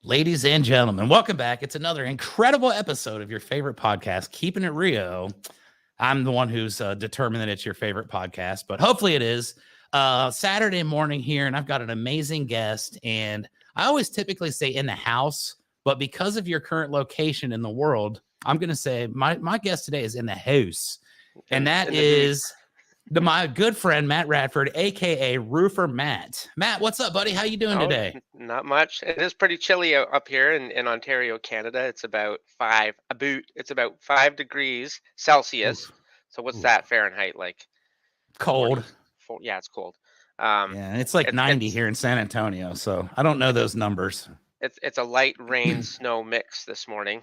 Ladies and gentlemen, welcome back. It's another incredible episode of your favorite podcast, Keeping It Rio. I'm the one who's determined that it's your favorite podcast, but hopefully it is. Saturday morning here, and I've got an amazing guest. And I always typically say in the house, but because of your current location in the world, I'm going to say my guest today is in the house. And that is my good friend, Matt Radford, a.k.a. Roofr Matt. Matt, what's up, buddy? How you doing today? Not much. It is pretty chilly up here in Ontario, Canada. It's about 5 degrees Celsius. Oof. So what's that Fahrenheit like? Cold. Yeah, it's cold. Yeah, it's like 90 here in San Antonio, so I don't know those numbers. It's a light rain snow mix this morning.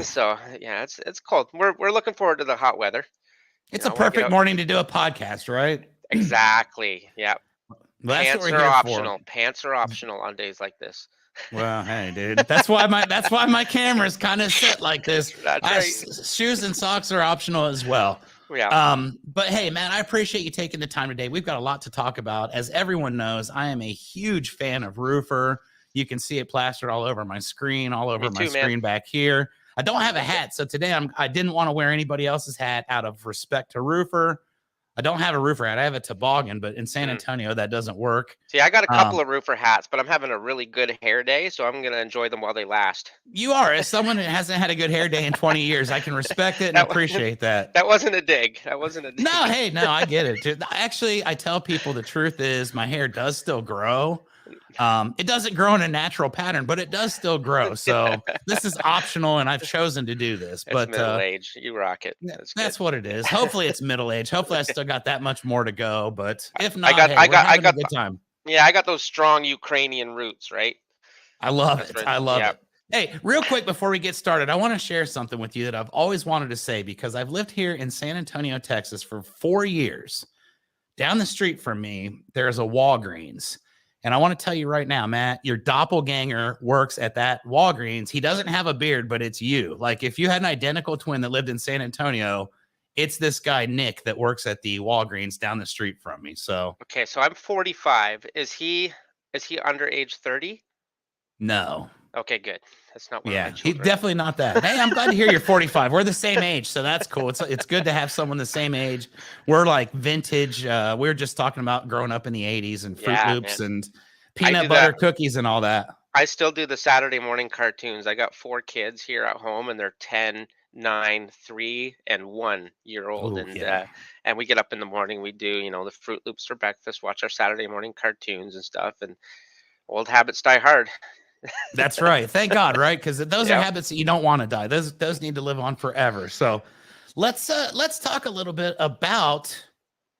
So yeah, it's cold. We're looking forward to the hot weather. It's a perfect morning to do a podcast, right? Exactly. Yeah. Well, Pants are optional. Pants are optional on days like this. Well, hey, dude, that's why my camera's kind of set like this. That's right. Shoes and socks are optional as well. Yeah. But hey, man, I appreciate you taking the time today. We've got a lot to talk about. As everyone knows, I am a huge fan of Roofr. You can see it plastered all over my screen, all over my screen back here. I don't have a hat, so today I didn't want to wear anybody else's hat out of respect to Roofr. I don't have a Roofr hat. I have a toboggan, but in San Antonio, that doesn't work. See, I got a couple of Roofr hats, but I'm having a really good hair day, so I'm going to enjoy them while they last. You are. As someone who hasn't had a good hair day in 20 years, I can respect it and appreciate that. That wasn't a dig. No, hey, no, I get it. Actually, I tell people the truth is my hair does still grow. It doesn't grow in a natural pattern, but it does still grow. So this is optional, and I've chosen to do this. It's middle age. You rock it. That's what it is. Hopefully, it's middle age. Hopefully, I still got that much more to go. But if not, I got a good time. Yeah, I got those strong Ukrainian roots, right? I love it. I love it. Hey, real quick before we get started, I want to share something with you that I've always wanted to say because I've lived here in San Antonio, Texas for 4 years. Down the street from me, there's a Walgreens. And I want to tell you right now, Matt, your doppelganger works at that Walgreens. He doesn't have a beard, but it's you. Like if you had an identical twin that lived in San Antonio, it's this guy, Nick, that works at the Walgreens down the street from me. So, okay. So I'm 45. Is he under age 30? No. Okay, good. That's not what he's definitely not that. Hey, I'm glad to hear you're 45. We're the same age, so that's cool. It's good to have someone the same age. We're like vintage. We were just talking about growing up in the 80s and Fruit Loops and peanut butter cookies and all that. I still do the Saturday morning cartoons. I got 4 kids here at home, and they're 10, 9, 3, and 1 year old. And we get up in the morning. We do, the Fruit Loops for breakfast, watch our Saturday morning cartoons and stuff. And old habits die hard. That's right. Thank God, right? Because those are habits that you don't want to die. Those need to live on forever. So let's talk a little bit about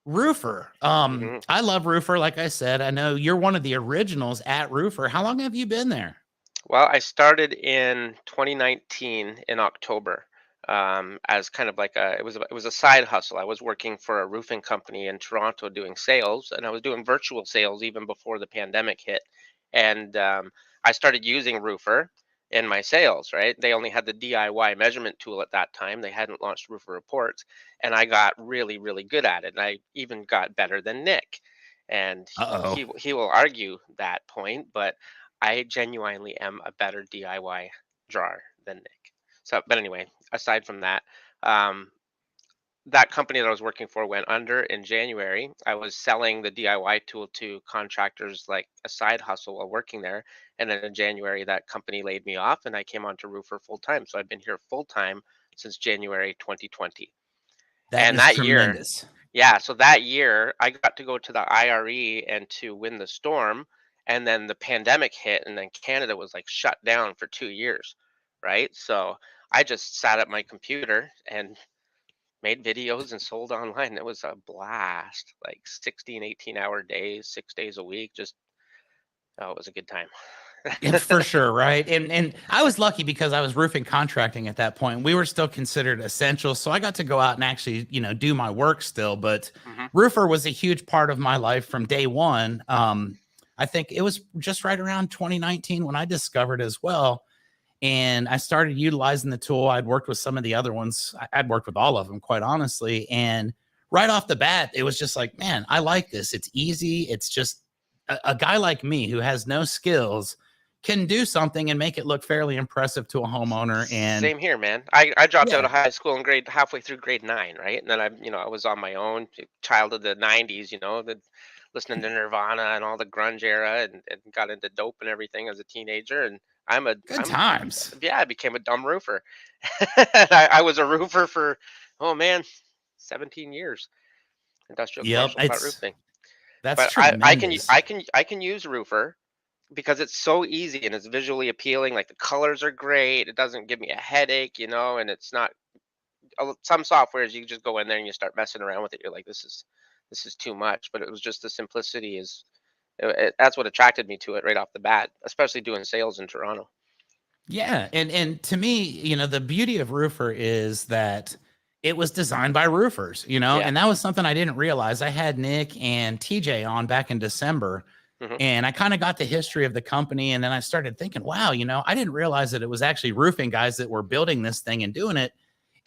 Roofr. I love Roofr. Like I said, I know you're one of the originals at Roofr. How long have you been there? Well, I started in 2019 in October as kind of like it was a side hustle. I was working for a roofing company in Toronto doing sales, and I was doing virtual sales even before the pandemic hit. And I started using Roofr in my sales, right? They only had the DIY measurement tool at that time. They hadn't launched Roofr Reports, and I got really, really good at it. And I even got better than Nick. And he will argue that point, but I genuinely am a better DIY drawer than Nick. So, but anyway, aside from that, that company that I was working for went under in January. I was selling the DIY tool to contractors like a side hustle while working there. And then in January, that company laid me off and I came on to Roofr full time. So I've been here full time since January 2020. That is tremendous. So that year I got to go to the IRE and to win the storm. And then the pandemic hit, and then Canada was like shut down for 2 years. Right. So I just sat at my computer and made videos and sold online. It was a blast, like 16, 18-hour days, 6 days a week. It was a good time. For sure, right? And I was lucky because I was roofing contracting at that point. We were still considered essential, so I got to go out and actually, do my work still. But Roofr was a huge part of my life from day one. I think it was just right around 2019 when I discovered as well. And I started utilizing the tool. I'd worked with some of the other ones. I'd worked with all of them, quite honestly. And right off the bat, it was just like, man, I like this. It's easy. It's just a guy like me who has no skills can do something and make it look fairly impressive to a homeowner. And Same here, man. I dropped out yeah, of high school in halfway through grade 9, right? And then I was on my own, child of the 90s, listening to Nirvana and all the grunge era, and got into dope and everything as a teenager. And good times. yeah, I became a dumb roofer. I was a roofer for, oh man, 17 years, industrial Yep, commercial flat roofing. that's But tremendous. I can use Roofer because it's so easy and it's visually appealing. Like the colors are great. It doesn't give me a headache, and it's not some softwares you just go in there and you start messing around with it. You're like, this is too much. But it was just the simplicity that's what attracted me to it right off the bat, especially doing sales in Toronto. Yeah, and to me, the beauty of Roofr is that it was designed by roofers, Yeah. and that was something I didn't realize. I had Nick and TJ on back in December, Hmm. and I kind of got the history of the company, and then I started thinking, wow, I didn't realize that it was actually roofing guys that were building this thing and doing it.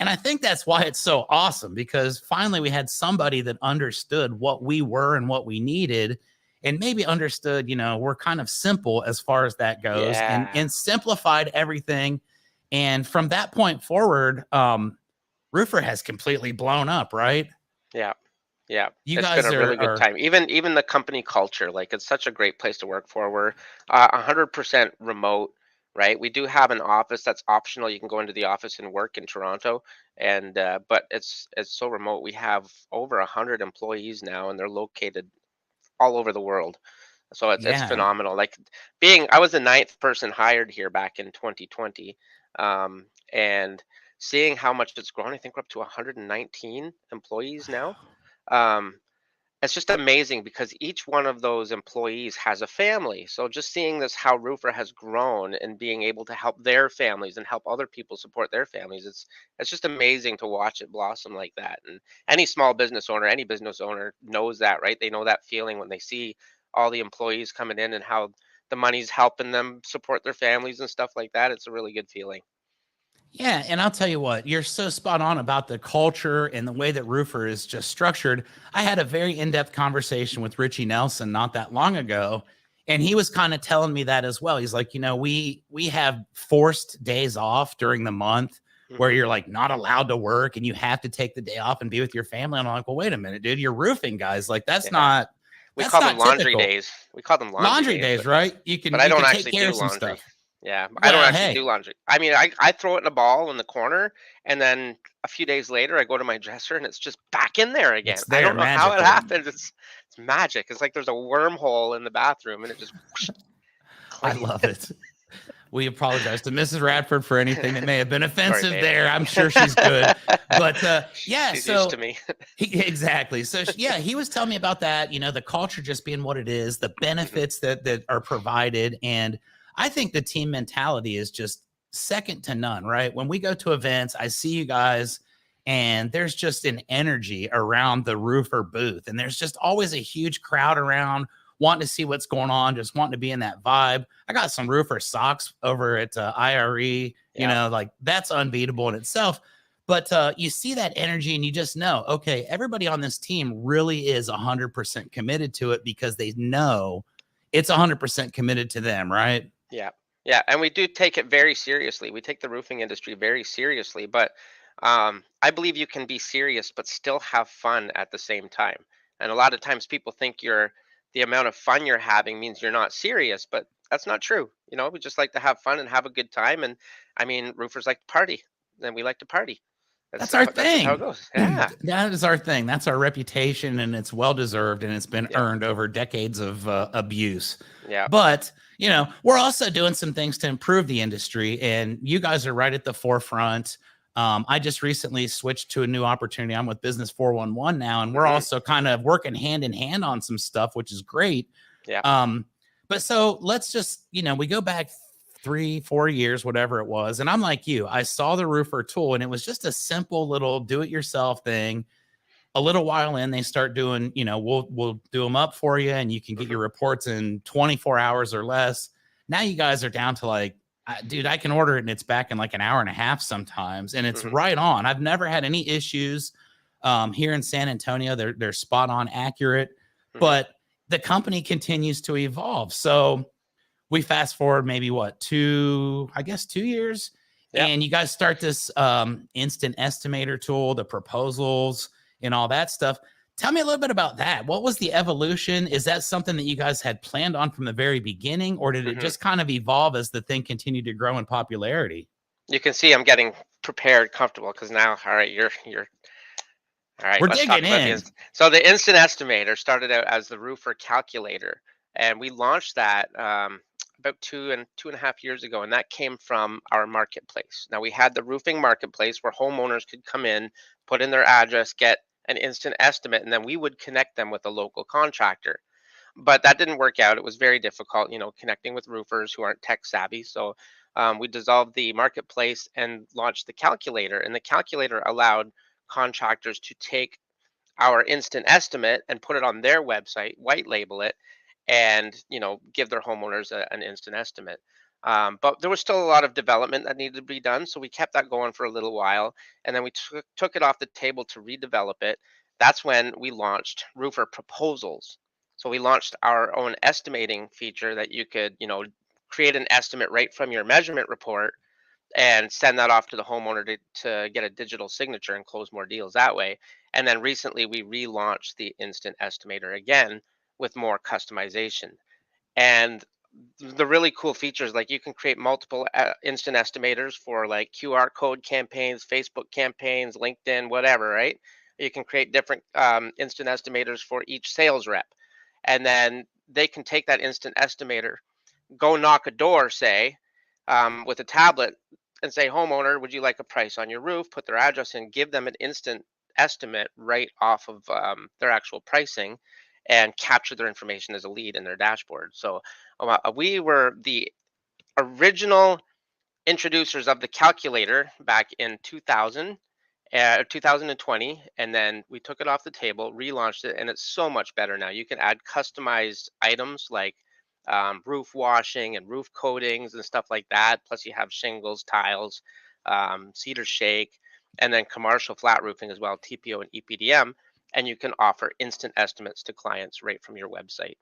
And I think that's why it's so awesome, because finally we had somebody that understood what we were and what we needed, and maybe understood, we're kind of simple as far as that goes, and Yeah. simplified everything. And from that point forward, Roofr has completely blown up, right? Yeah. Yeah, You it's been guys a really good are time. Even the company culture, like it's such a great place to work for. We're 100% remote, right? We do have an office that's optional. You can go into the office and work in Toronto, and but it's so remote. We have over 100 employees now, and they're located all over the world. So it's yeah. phenomenal. Like I was the ninth person hired here back in 2020, and seeing how much it's grown. I think we're up to 119 employees now. Um, it's just amazing because each one of those employees has a family. So just seeing this, how Roofer has grown and being able to help their families and help other people support their families, it's just amazing to watch it blossom like that. And any small business owner, any business owner knows that, right? They know that feeling when they see all the employees coming in and how the money's helping them support their families and stuff like that. It's a really good feeling. Yeah, and I'll tell you what, you're so spot on about the culture and the way that Roofer is just structured. I had a very in-depth conversation with Richie Nelson not that long ago, and he was kind of telling me that as well. He's like, we have forced days off during the month where Hmm. you're like not allowed to work and you have to take the day off and be with your family. And I'm like, well, wait a minute, dude, you're roofing guys. Like Yeah, we that's call them not laundry typical. days. We call them laundry Laundry days, days, right? You but can I you don't can take actually care do of some laundry. stuff. Yeah, I don't Well, actually do hey, laundry. I mean, I throw it in a ball in the corner, and then a few days later, I go to my dresser, and it's just back in there again. it's I there don't know how it magically. happens. It's magic. It's like there's a wormhole in the bathroom, and it just whoosh, I clean. love it. We apologize to Mrs. Radford for anything that may have been Sorry, offensive babe. there. I'm sure she's good. But yeah, She's used to so me. exactly. So yeah, he was telling me about that, the culture just being what it is, the Mhm. benefits that are provided. And I think the team mentality is just second to none, right? When we go to events, I see you guys and there's just an energy around the roofer booth. And there's just always a huge crowd around wanting to see what's going on, just wanting to be in that vibe. I got some roofer socks over at IRE, Yeah, like that's unbeatable in itself. But you see that energy and you just know, okay, everybody on this team really is 100% committed to it because they know it's 100% committed to them, right? yeah, yeah, and we do take it very seriously. We take the roofing industry very seriously, but I believe you can be serious but still have fun at the same time. And a lot of times people think the amount of fun you're having means you're not serious, but that's not true. We just like to have fun and have a good time. And I mean, roofers like to party, and we like to party. That's our That's just how it thing. goes. Yeah, That is our thing. That's our reputation, and it's well deserved, and it's been yeah, earned over decades of abuse. yeah. But we're also doing some things to improve the industry, and you guys are right at the forefront. I just recently switched to a new opportunity. I'm with Business 411 now, and we're Hmm. also kind of working hand in hand on some stuff, which is great. Yeah. Um, but so let's just, we go back 3-4 years, whatever it was. And I'm like you, I saw the roofer tool and it was just a simple little do it yourself thing. A little while in, they start doing, we'll do them up for you and you can get Hmm. your reports in 24 hours or less. Now you guys are down to like, dude, I can order it and it's back in like an hour and a half sometimes. And it's Hmm. right on. I've never had any issues here in San Antonio. They're spot on accurate, Hmm. but the company continues to evolve. So we fast forward maybe what, 2 years. Yep. And you guys start this instant estimator tool, the proposals and all that stuff. Tell me a little bit about that. What was the evolution? Is that something that you guys had planned on from the very beginning, or did it just kind of evolve as the thing continued to grow in popularity? You can see I'm getting prepared, comfortable, because now, all right, you're all right. We're Let's talk digging about in. So the instant estimator started out as the Roofr calculator, and we launched that about 2.5 years ago, and that came from our marketplace. Now we had the roofing marketplace where homeowners could come in, put in their address, get an instant estimate, and then we would connect them with a local contractor. But that didn't work out. It was very difficult, connecting with roofers who aren't tech savvy. So we dissolved the marketplace and launched the calculator. And the calculator allowed contractors to take our instant estimate and put it on their website, white label it, and give their homeowners an instant estimate. But there was still a lot of development that needed to be done, so we kept that going for a little while, and then we took it off the table to redevelop it. That's when we launched Roofr Proposals. So we launched our own estimating feature that you could, create an estimate right from your measurement report and send that off to the homeowner to get a digital signature and close more deals that way. And then recently we relaunched the instant estimator again with more customization. And the really cool features, like you can create multiple instant estimators for like QR code campaigns, Facebook campaigns, LinkedIn, whatever, right? You can create different instant estimators for each sales rep. And then they can take that instant estimator, go knock a door, say, with a tablet, and say, homeowner, would you like a price on your roof? Put their address in, give them an instant estimate right off of their actual pricing, and capture their information as a lead in their dashboard. So we were the original introducers of the calculator back in 2020, and then we took it off the table, relaunched it, and it's so much better now. You can add customized items like roof washing and roof coatings and stuff like that. Plus, you have shingles, tiles, cedar shake, and then commercial flat roofing as well, TPO and EPDM. And you can offer instant estimates to clients right from your website.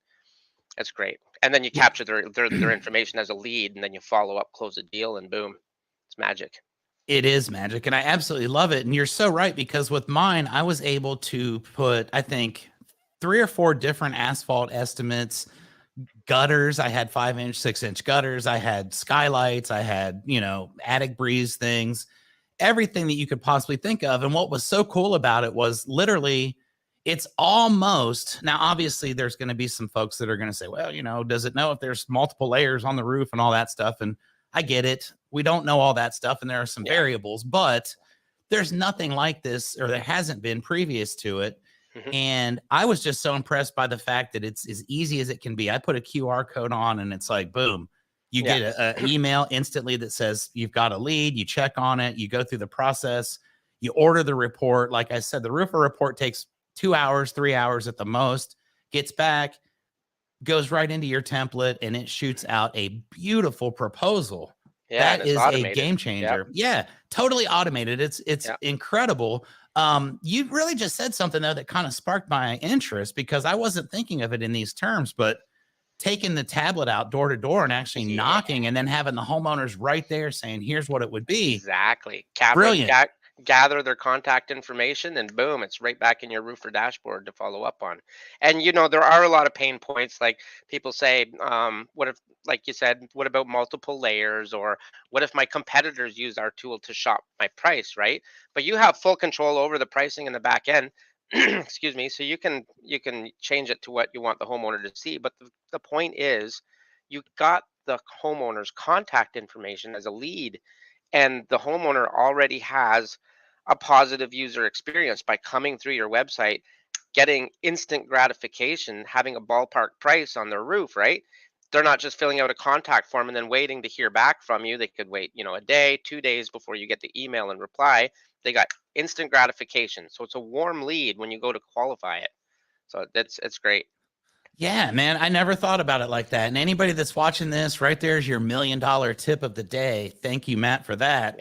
That's great. And then you Yeah. capture their information as a lead, and then you follow up, close a deal, and boom, it's magic. It is magic, and I absolutely love it. And you're so right, because with mine, I was able to put, I think, 3 or 4 different asphalt estimates, gutters. I had 5-inch, 6-inch gutters. I had skylights. I had, attic breeze things, everything that you could possibly think of. And what was so cool about it was literally, it's almost, now obviously there's going to be some folks that are going to say, well, does it know if there's multiple layers on the roof and all that stuff? And I get it. We don't know all that stuff, and there are some variables, but there's nothing like this, or there hasn't been previous to it. And I was just so impressed by the fact that it's as easy as it can be. I put a QR code on, and it's like, boom, you get an email instantly that says you've got a lead. You check on it. You go through the process. You order the report. Like I said, the Roofr report takes 2 hours, 3 hours at the most, gets back, goes right into your template, and it shoots out a beautiful proposal. Yeah, That is automated. a game changer. Yeah, totally automated. It's incredible. You really just said something though that kind of sparked my interest, because I wasn't thinking of it in these terms, but taking the tablet out door to door and actually knocking, and then having the homeowners right there saying, here's what it would be. Exactly. Brilliant. Gather their contact information, and boom, it's right back in your Roofr dashboard to follow up on. And there are a lot of pain points. Like people say, what if, like you said, what about multiple layers, or what if my competitors use our tool to shop my price, right? But you have full control over the pricing in the back end. Excuse me. So you can change it to what you want the homeowner to see. But the point is, you got the homeowner's contact information as a lead, and the homeowner already has a positive user experience by coming through your website, getting instant gratification, having a ballpark price on their roof, right? They're not just filling out a contact form and then waiting to hear back from you. They could wait, a day, 2 days before you get the email and reply. They got instant gratification. So it's a warm lead when you go to qualify it. So it's great. Yeah, man, I never thought about it like that. And anybody that's watching this, right there's your $1 million tip of the day. Thank you, Matt, for that.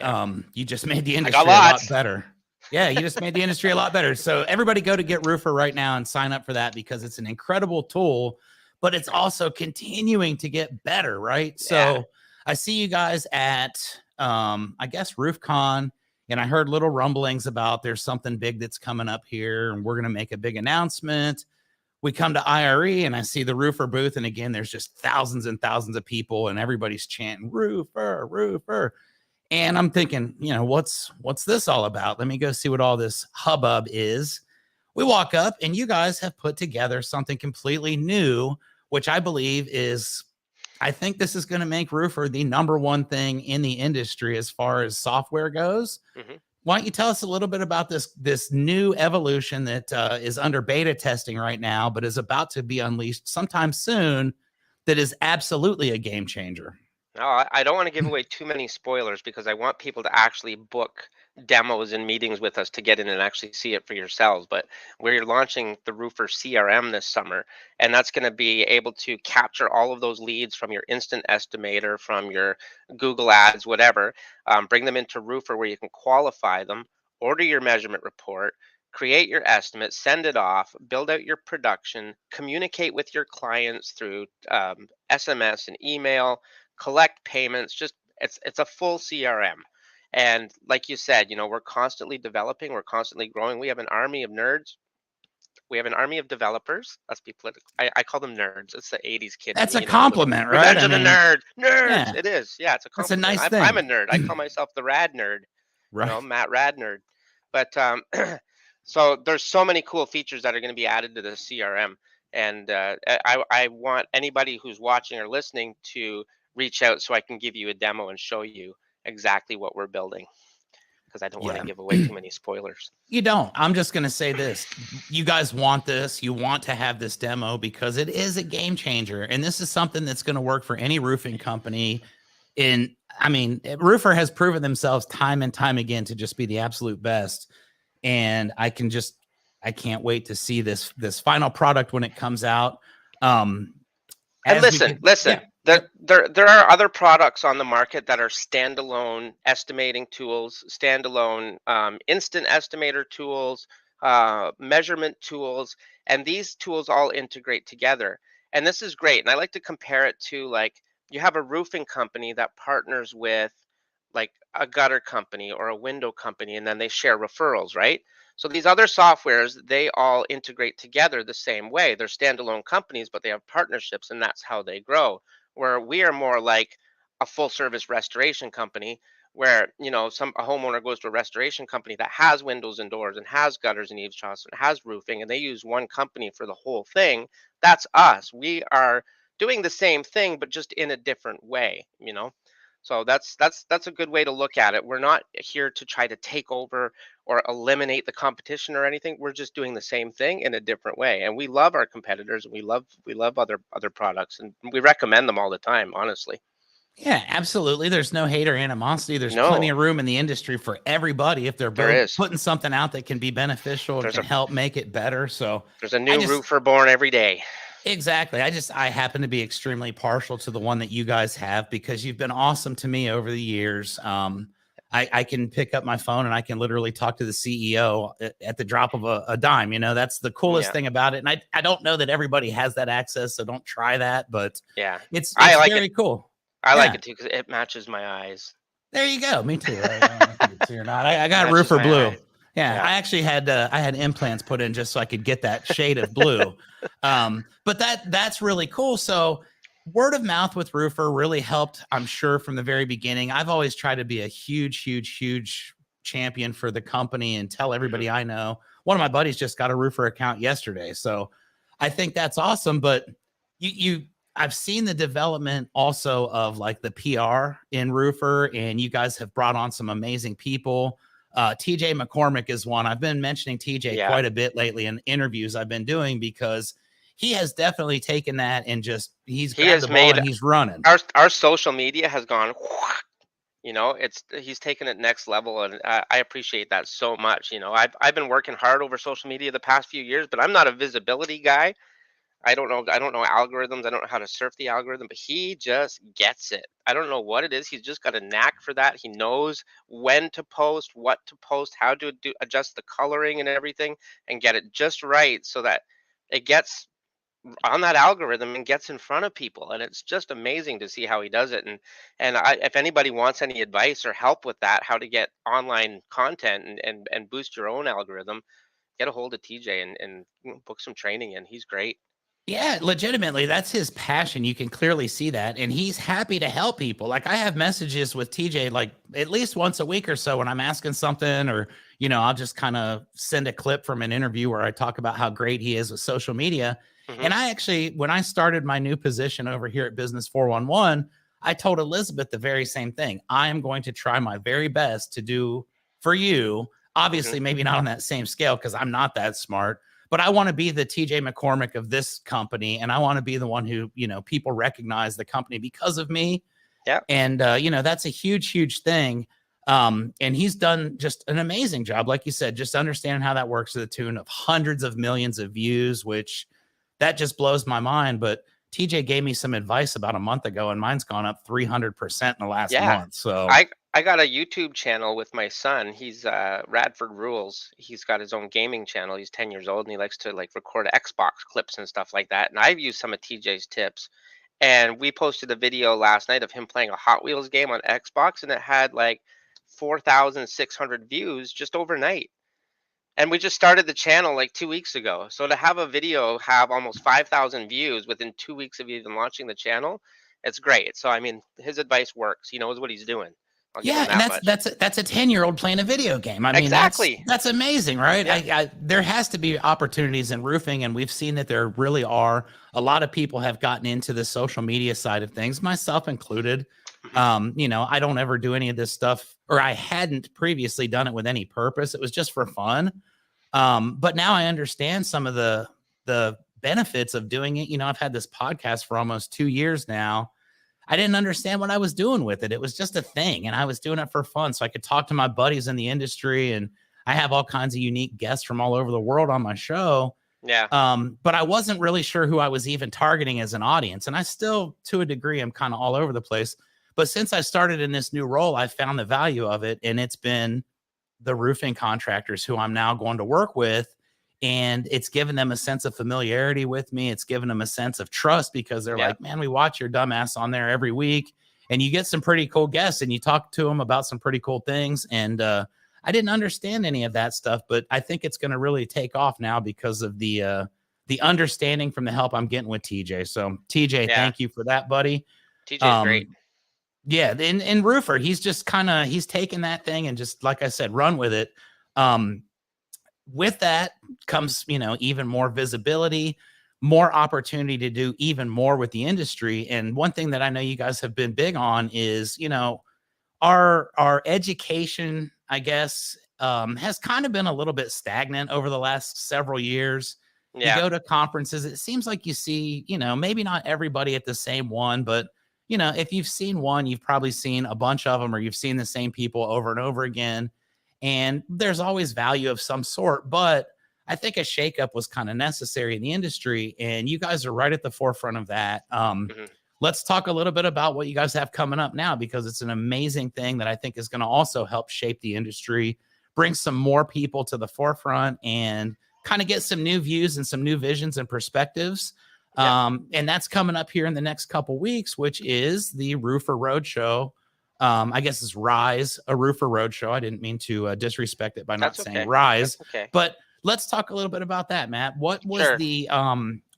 You just made the industry a lot better. Yeah, you just made the industry a lot better. So everybody go to Get Roofr right now and sign up for that, because it's an incredible tool. but it's also continuing to get better, right? Yeah. So I see you guys at, I guess, RoofCon, and I heard little rumblings about there's something big that's coming up here, and we're going to make a big announcement. We come to IRE, and I see the roofer booth, and again, there's just thousands and thousands of people, and everybody's chanting "roofer, roofer," and I'm thinking, what's this all about? Let me go see what all this hubbub is. We walk up, and you guys have put together something completely new, which I believe is, I think this is going to make Roofr the number one thing in the industry as far as software goes. Mm-hmm. Why don't you tell us a little bit about this new evolution that is under beta testing right now, but is about to be unleashed sometime soon, that is absolutely a game changer? No, I don't want to give away too many spoilers because I want people to actually book demos and meetings with us to get in and actually see it for yourselves. But we're launching the Roofr CRM this summer, and that's going to be able to capture all of those leads from your instant estimator, from your Google Ads, whatever, bring them into Roofr where you can qualify them, order your measurement report, create your estimate, send it off, build out your production, communicate with your clients through SMS and email, collect payments. Just it's a full CRM. And like you said, we're constantly developing, we're constantly growing. We have an army of nerds. We have an army of developers. Let's be political. I call them nerds. It's the 80s kid in That's me, a compliment, right? Revenge I of the mean, Nerds. Nerds. yeah, It is. Yeah, it's a that's a compliment. nice I'm a thing. nerd. I call myself the rad nerd. Right. Matt Rad Nerd. But so there's so many cool features that are going to be added to the CRM. And I want anybody who's watching or listening to reach out so I can give you a demo and show you exactly what we're building, because I don't want to Yeah. give away too many spoilers. You don't. I'm just going to say this. You guys want this. You want to have this demo because it is a game changer. And this is something that's going to work for any roofing company. Roofr has proven themselves time and time again to just be the absolute best. And I can't wait to see this final product when it comes out. And listen, Yeah. there are other products on the market that are standalone estimating tools, standalone instant estimator tools, measurement tools, and these tools all integrate together. And this is great. And I like to compare it to, like, you have a roofing company that partners with like a gutter company or a window company, and then they share referrals, right? So these other softwares, they all integrate together the same way. They're standalone companies, but they have partnerships, and that's how they grow. Where we are more like a full service restoration company, where a homeowner goes to a restoration company that has windows and doors and has gutters and eaves troughs and has roofing, and they use one company for the whole thing. That's us. We are doing the same thing, but just in a different way. So that's a good way to look at it. We're not here to try to take over or eliminate the competition or anything. We're just doing the same thing in a different way. And we love our competitors, and we love other products, and we recommend them all the time, honestly. Yeah, absolutely. There's no hate or animosity. There's plenty No, of room in the industry for everybody if they're there both is. putting something out that can be beneficial and There's can a help make it better. So there's a I new just roofer born every day. exactly. I happen to be extremely partial to the one that you guys have because you've been awesome to me over the years. I can pick up my phone and I can literally talk to the CEO at the drop of a dime. That's the coolest Yeah, thing about it. And I don't know that everybody has that access, so don't try that, but yeah. it's I like it. very cool. I like Yeah. it too because it matches my eyes. There you go. Me too. I don't know if you can see or not. I got Matches Roofr my blue. eyes. Yeah, Yeah. I actually had I had implants put in just so I could get that shade of blue. But that's really cool. So word of mouth with Roofr really helped, I'm sure, from the very beginning. I've always tried to be a huge, huge, huge champion for the company and tell everybody I know. One of my buddies just got a Roofr account yesterday, so I think that's awesome. But you I've seen the development also of like the PR in Roofr, and you guys have brought on some amazing people. TJ McCormick is one. I've been mentioning TJ Yeah. quite a bit lately in interviews I've been doing because he has definitely taken that and he's He grabbed has the ball made and he's running. our social media has gone. He's taken it next level, and I appreciate that so much. I've been working hard over social media the past few years, but I'm not a visibility guy. I don't know algorithms. I don't know how to surf the algorithm, but he just gets it. I don't know what it is. He's just got a knack for that. He knows when to post, what to post, how to adjust the coloring and everything, and get it just right so that it gets on that algorithm and gets in front of people, and it's just amazing to see how he does it. And if anybody wants any advice or help with that, how to get online content and boost your own algorithm, get a hold of TJ and book some training in. He's great. Yeah, legitimately, that's his passion. You can clearly see that. And he's happy to help people. Like I have messages with TJ like at least once a week or so when I'm asking something, or, I'll just kind of send a clip from an interview where I talk about how great he is with social media. Hmm. And I actually, when I started my new position over here at Business 411, I told Elizabeth the very same thing. I am going to try my very best to do for you. Hmm. Obviously, maybe not on that same scale because I'm not that smart, but I want to be the TJ McCormick of this company. And I want to be the one who, people recognize the company because of me. Yeah. And, that's a huge, huge thing. And he's done just an amazing job. Like you said, just understanding how that works to the tune of hundreds of millions of views, which that just blows my mind. But TJ gave me some advice about a month ago and mine's gone up 300% in the last Yeah. month. So I got a YouTube channel with my son. He's Radford Rules. He's got his own gaming channel. He's 10 years old and he likes to like record Xbox clips and stuff like that. And I've used some of TJ's tips. And we posted a video last night of him playing a Hot Wheels game on Xbox, and it had like 4,600 views just overnight. And we just started the channel like 2 weeks ago. So to have a video have almost 5,000 views within 2 weeks of even launching the channel, it's great. So I mean, his advice works. He knows what he's doing. I'll give him yeah, and that that's much. that's a 10-year-old playing a video game. I mean, Exactly. that's amazing, right? Yeah. There has to be opportunities in roofing, and we've seen that there really are. A lot of people have gotten into the social media side of things, myself included. Hmm. I don't ever do any of this stuff, or I hadn't previously done it with any purpose. It was just for fun. But now I understand some of the benefits of doing it. I've had this podcast for almost 2 years now. I didn't understand what I was doing with it. It was just a thing, and I was doing it for fun so I could talk to my buddies in the industry, and I have all kinds of unique guests from all over the world on my show. Yeah. But I wasn't really sure who I was even targeting as an audience, and I still, to a degree, am kind of all over the place. But since I started in this new role, I found the value of it, and it's been the roofing contractors who I'm now going to work with. And it's given them a sense of familiarity with me. It's given them a sense of trust because they're Yeah. like, man, we watch your dumbass on there every week. And you get some pretty cool guests and you talk to them about some pretty cool things. And I didn't understand any of that stuff, but I think it's going to really take off now because of the understanding from the help I'm getting with TJ. So TJ, Yeah. thank you for that, buddy. TJ's great. Um, yeah, in Roofer, he's just he's taken that thing and just, like I said, run with it. Um, with that comes, even more visibility, more opportunity to do even more with the industry. And one thing that I know you guys have been big on is, our education, I guess, has kind of been a little bit stagnant over the last several years. You Yeah. go to conferences, it seems like you see, maybe not everybody at the same one, but if you've seen one, you've probably seen a bunch of them, or you've seen the same people over and over again. And there's always value of some sort, but I think a shakeup was kind of necessary in the industry, and you guys are right at the forefront of that. Hmm. Let's talk a little bit about what you guys have coming up now, because it's an amazing thing that I think is going to also help shape the industry, bring some more people to the forefront, and kind of get some new views and some new visions and perspectives. Yeah. And that's coming up here in the next couple weeks, which is the Roofr Roadshow. I guess it's Rise, a Roofr Roadshow. I didn't mean to disrespect it by not That's saying okay. Rise, That's okay. but let's talk a little bit about that, Matt. What was Sure. the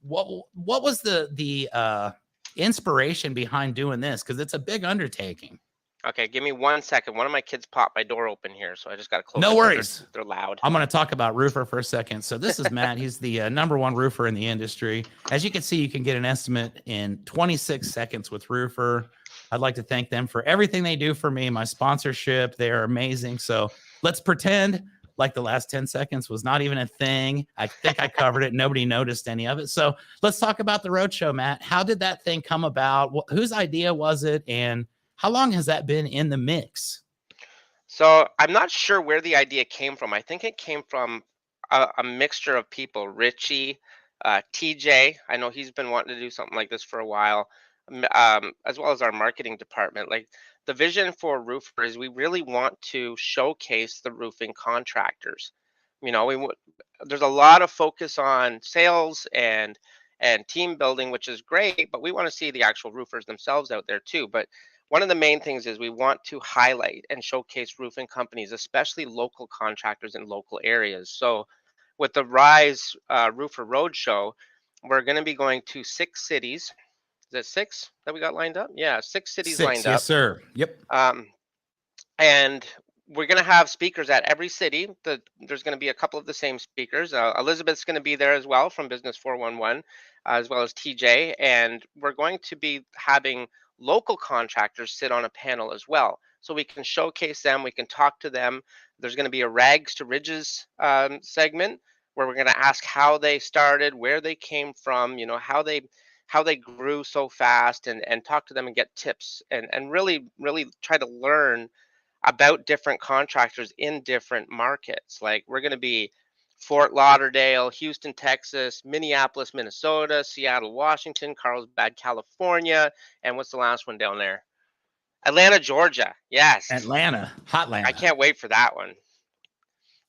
what was the inspiration behind doing this? Because it's a big undertaking. Okay, give me 1 second. One of my kids popped my door open here, so I just got to close No it because worries. they're loud. I'm going to talk about Roofr for a second. So this is Matt. He's the number one roofer in the industry. As you can see, you can get an estimate in 26 seconds with Roofr. I'd like to thank them for everything they do for me, my sponsorship. They are amazing. So let's pretend like the last 10 seconds was not even a thing. I think I covered it. Nobody noticed any of it. So let's talk about the roadshow, Matt. How did that thing come about? Whose idea was it? And how long has that been in the mix? So I'm not sure where the idea came from. I think it came from a mixture of people. Richie, TJ. I know he's been wanting to do something like this for a while, as well as our marketing department. Like the vision for Roofer is we really want to showcase the roofing contractors. You know, there's a lot of focus on sales and team building, which is great, but we want to see the actual roofers themselves out there too. But one of the main things is we want to highlight and showcase roofing companies, especially local contractors in local areas. So with the Rise Roofr Roadshow, we're going to be going to 6 cities. Is it 6 that we got lined up? Yeah, 6 cities 6, lined yes, up. sir. Yep. And we're going to have speakers at every city. There's going to be a couple of the same speakers. Elizabeth's going to be there as well from Business 411, as well as TJ. And we're going to be having local contractors sit on a panel as well. So we can showcase them, we can talk to them. There's going to be a Rags to Ridges segment where we're going to ask how they started, where they came from, how they grew so fast, and talk to them and get tips, and really try to learn about different contractors in different markets. Like we're going to be Fort Lauderdale, Houston, Texas, Minneapolis, Minnesota, Seattle, Washington, Carlsbad, California, and what's the last one down there? Atlanta, Georgia. Yes. Atlanta, I Hotlanta. can't wait for that one.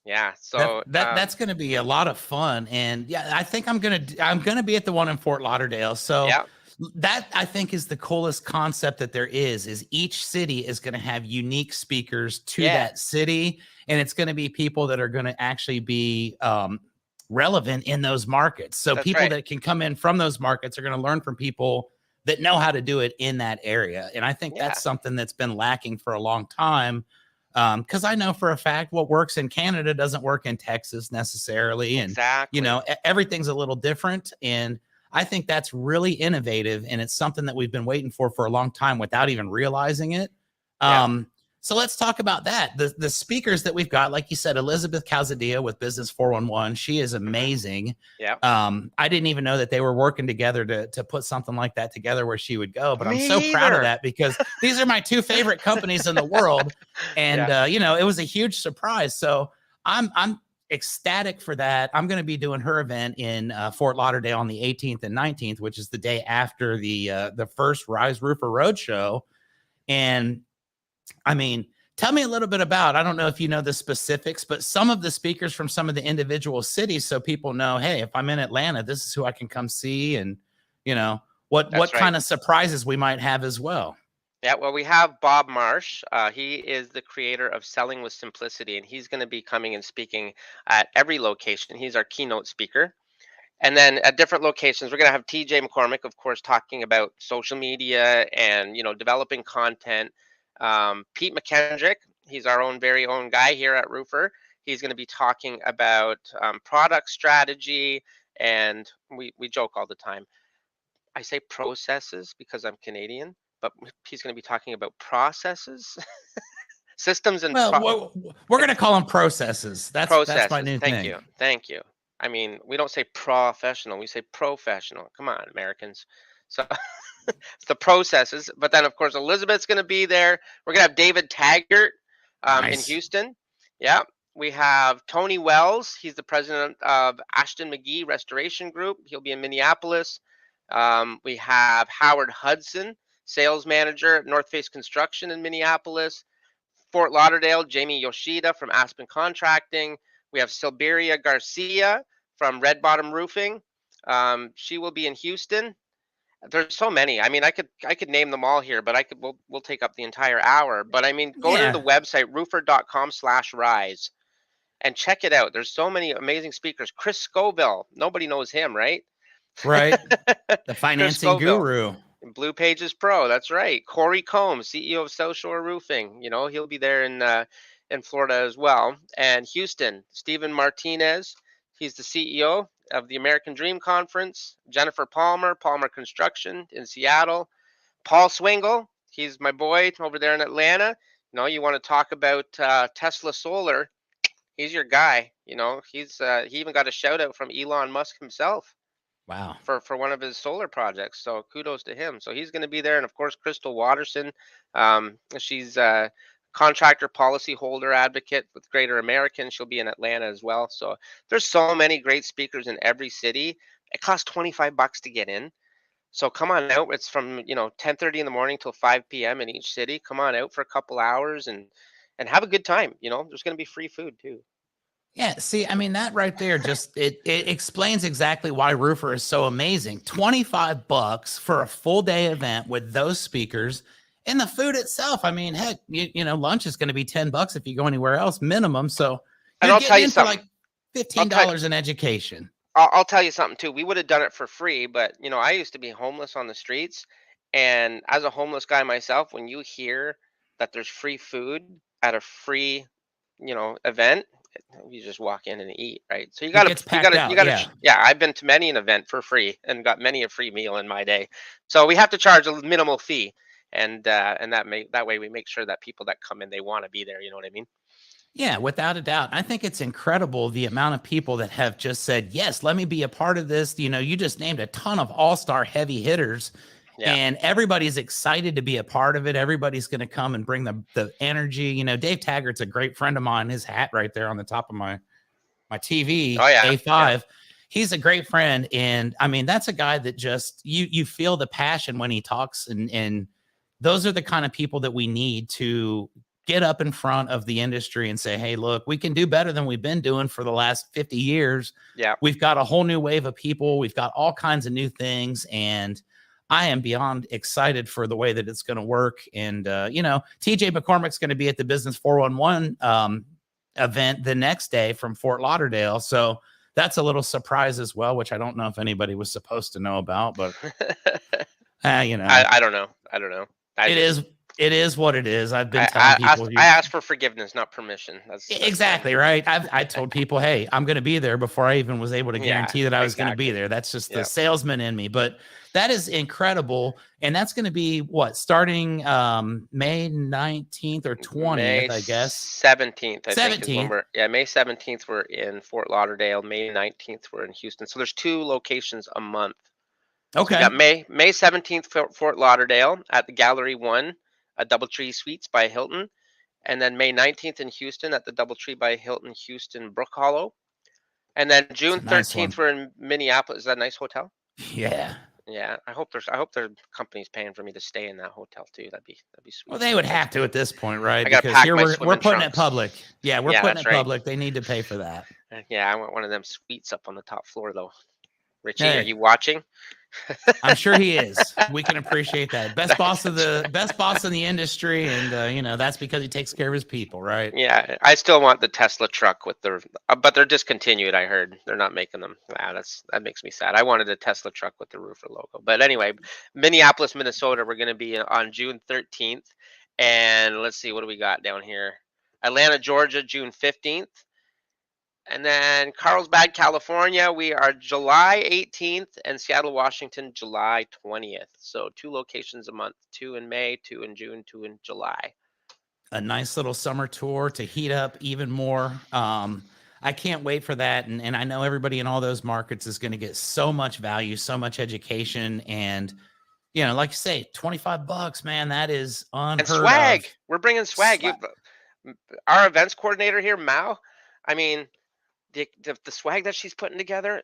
Yeah. So That's going to be a lot of fun, and yeah, I think I'm gonna be at the one in Fort Lauderdale. So yeah, that I think is the coolest concept that there is each city is going to have unique speakers to yeah, that city, and it's going to be people that are going to actually be relevant in those markets. So that's people right. that can come in from those markets are going to learn from people that know how to do it in that area, and I think Yeah, that's something that's been lacking for a long time. Because I know for a fact what works in Canada doesn't work in Texas necessarily, and exactly. everything's a little different, and I think that's really innovative, and it's something that we've been waiting for a long time without even realizing it. Yeah, So let's talk about that. The speakers that we've got, like you said, Elizabeth Calzadilla with Business 411, she is hmm amazing. yeah. I didn't even know that they were working together to put something like that together where she would go, but I'm so Me proud of either. that because these are my two favorite companies in the world, and Yeah, it was a huge surprise. So I'm ecstatic for that. I'm going to be doing her event in Fort Lauderdale on the 18th and 19th, which is the day after the first Rise Roofr Roadshow. And I mean, tell me a little bit about, I don't know if you know the specifics, but some of the speakers from some of the individual cities, so people know, hey, if I'm in Atlanta, this is who I can come see, and what that's right. kind of surprises we might have as well. Yeah, well, we have Bob Marsh. He is the creator of Selling with Simplicity, and he's going to be coming and speaking at every location. He's our keynote speaker. And then at different locations, we're going to have TJ McCormick, of course, talking about social media and developing content. Pete McKendrick, he's our very own guy here at Roofr. He's going to be talking about product strategy, and we joke all the time. I say processes because I'm Canadian, but he's going to be talking about processes, systems, and Well, we're going to call them processes. That's my processes. new Thank thing. you. Thank you. I mean, we don't say professional, we say professional. Come on, Americans. So it's the processes. But then, of course, Elizabeth's going to be there. We're going to have David Taggart in Nice. Houston. Yeah. We have Tony Wells. He's the president of Ashton McGee Restoration Group. He'll be in Minneapolis. We have Howard Hudson, sales manager at North Face Construction in Minneapolis. Fort Lauderdale, Jamie Yoshida from Aspen Contracting. We have Silberia Garcia from Red Bottom Roofing. She will be in Houston. There's so many. I mean, I could name them all here, but we'll take up the entire hour. But I mean, go to the Yeah. website roofr.com/rise and check it out. There's so many amazing speakers. Chris Scoville, nobody knows him, right? Right. The Chris financing Scoville. guru. Blue Pages Pro, that's right. Corey Combs, CEO of South Shore Roofing. He'll be there in Florida as well. And Houston, Stephen Martinez, he's the CEO of the American Dream Conference. Jennifer Palmer, Palmer Construction in Seattle. Paul Swingle, he's my boy over there in Atlanta. You want to talk about Tesla Solar? He's your guy. He even got a shout out from Elon Musk himself Wow. for one of his solar projects. So kudos to him. So he's going to be there, and of course Crystal Watterson. She's a contractor policy holder advocate with Greater American. She'll be in Atlanta as well. So there's so many great speakers in every city. It costs $25 to get in. So come on out. It's from 10:30 in the morning till 5 p.m. in each city. Come on out for a couple hours and have a good time. There's going to be free food too. Yeah, see, I mean, that right there just it explains exactly why Roofr is so amazing. $25 for a full day event with those speakers and the food itself. I mean, heck, lunch is going to be $10 if you go anywhere else minimum. So And you're I'll tell getting you in for like something. I'll tell $15 in education. I'll tell you something too. We would have done it for free, but I used to be homeless on the streets, and as a homeless guy myself, when you hear that there's free food at a free, event, you just walk in and eat, right? So you It gotta, gets you packed gotta, you out. gotta. Yeah. Yeah, I've been to many an event for free and got many a free meal in my day. So we have to charge a minimal fee, and that way we make sure that people that come in, they want to be there. You know what I mean? Yeah, without a doubt. I think it's incredible the amount of people that have just said, yes, let me be a part of this. You just named a ton of all-star heavy hitters, Yeah. and everybody's excited to be a part of it. Everybody's going to come and bring the energy. Dave Taggart's a great friend of mine. His hat right there on the top of my Oh TV, yeah. Yeah. A5. He's a great friend. And I mean, that's a guy that just you feel the passion when he talks, and those are the kind of people that we need to get up in front of the industry and say, hey, look, we can do better than we've been doing for the last 50 years. Yeah. We've got a whole new wave of people. We've got all kinds of new things. And I am beyond excited for the way that it's going to work. And, TJ McCormick's going to be at the Business 411 event the next day from Fort Lauderdale. So that's a little surprise as well, which I don't know if anybody was supposed to know about, but, I don't know. I don't know. I it just is it is what it is. I've been I telling I asked people I asked for forgiveness, not permission. That's fine. exactly right. I told people, hey, I'm going to be there before I even was able to Yeah, guarantee that I was going to be exactly. there. That's just the Yeah. salesman in me. But that is incredible. And that's going to be what, starting May 19th or May 20th, I guess. 17th, I think, is when 17th. May 17th we're in Fort Lauderdale. May 19th we're in Houston. So there's two locations a month. So we Okay. got May 17th Fort Lauderdale at the Gallery One, a DoubleTree Suites by Hilton, and then May 19th in Houston at the DoubleTree by Hilton Houston Brook Hollow. And then It's June a nice 13th one. we're in Minneapolis. Is that a nice hotel? Yeah. Yeah, I hope their company's paying for me to stay in that hotel too. That'd be Well, sweet. they would have to at this point, right? I gotta Because pack here my we're swimming putting it trunks. public. Yeah, we're Yeah, putting that's it right. public. They need to pay for that. Yeah, I want one of them suites up on the top floor though. Richie, are Hey, you watching? I'm sure he is. We can appreciate that. Best boss in the industry, and that's because he takes care of his people, right? Yeah, I still want the Tesla truck with but they're discontinued. I heard they're not making them. That makes me sad. I wanted a Tesla truck with the Roofr logo. But anyway, Minneapolis, Minnesota, we're going to be on June 13th, and let's see what do we got down here. Atlanta, Georgia, June 15th. And then Carlsbad, California, we are July 18th, and Seattle, Washington, July 20th. So two locations a month, two in May, two in June, two in July. A nice little summer tour to heat up even more. I can't wait for that. And I know everybody in all those markets is going to get so much value, so much education. And, like you say, $25, man, that is And unheard of. swag. We're bringing swag. Our events coordinator here, Mao. I mean, the swag that she's putting together.